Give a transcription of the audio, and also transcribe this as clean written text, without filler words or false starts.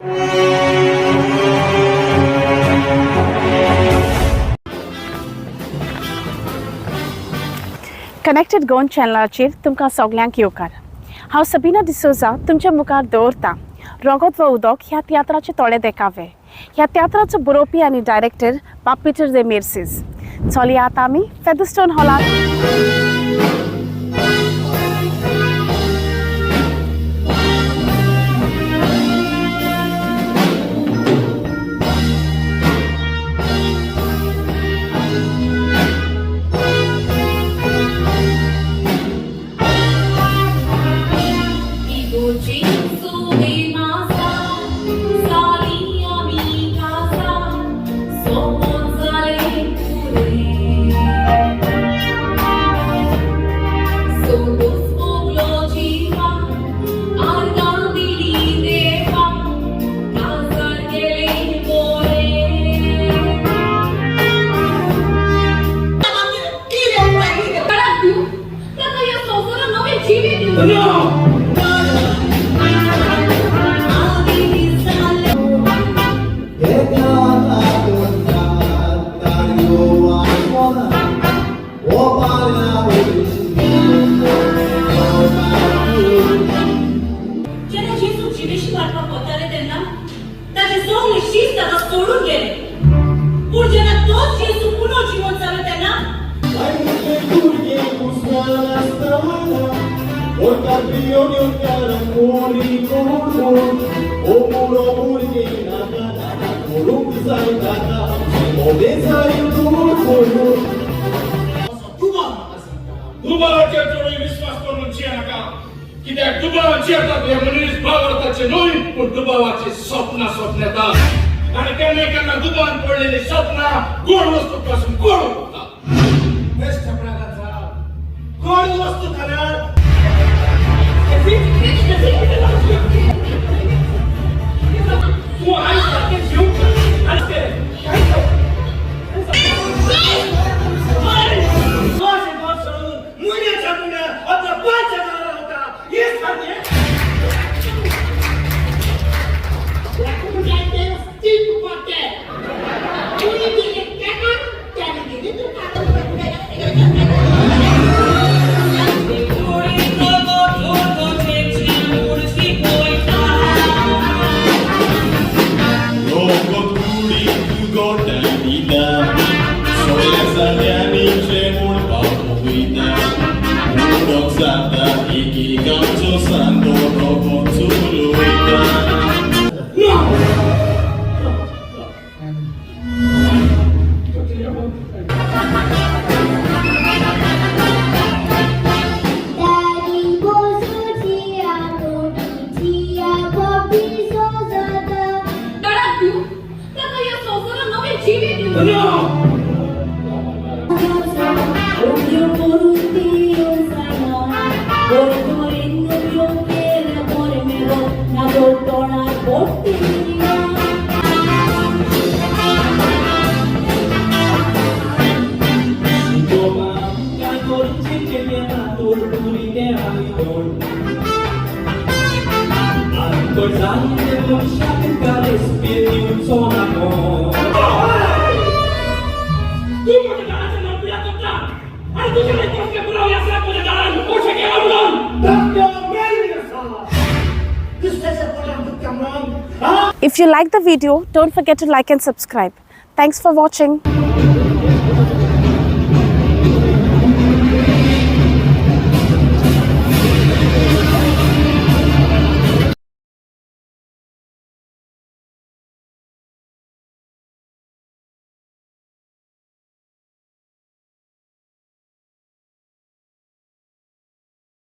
Connected Goan चॅनलाचेर तुमकां सगळ्यांक येवकार. हांव सबीना डिसोजा तुमच्या मुखार दवरतां रगत व उदक ह्या तियात्राचे थोडे देखावे. ह्या तियात्राचो बरोवपी आनी डायरेक्टर बाब पीटर दे मेर्सीस. चलया आतां आमी फेदरस्टोन हॉलांत. सोडून गेले पण जेव्हा तोच येशू पुन्हा जीवन चालू त्यांना दुबावाचेर चडूय विश्वास करून नाका कित्याक दुबावाची येतात हे मनीस भावार्थाचे न्हय पूण दुबावाचे स्वप्नां येतात आणि केन्ना दुबावान पडलेली स्वप्नां गोड वस्तू पासून गोड उरतात. बेस्ट प्रकारचा गोड वस्तू खाल्यार तू आई सारखे जीव आसते If you like the video, don't forget to like and subscribe. Thanks for watching.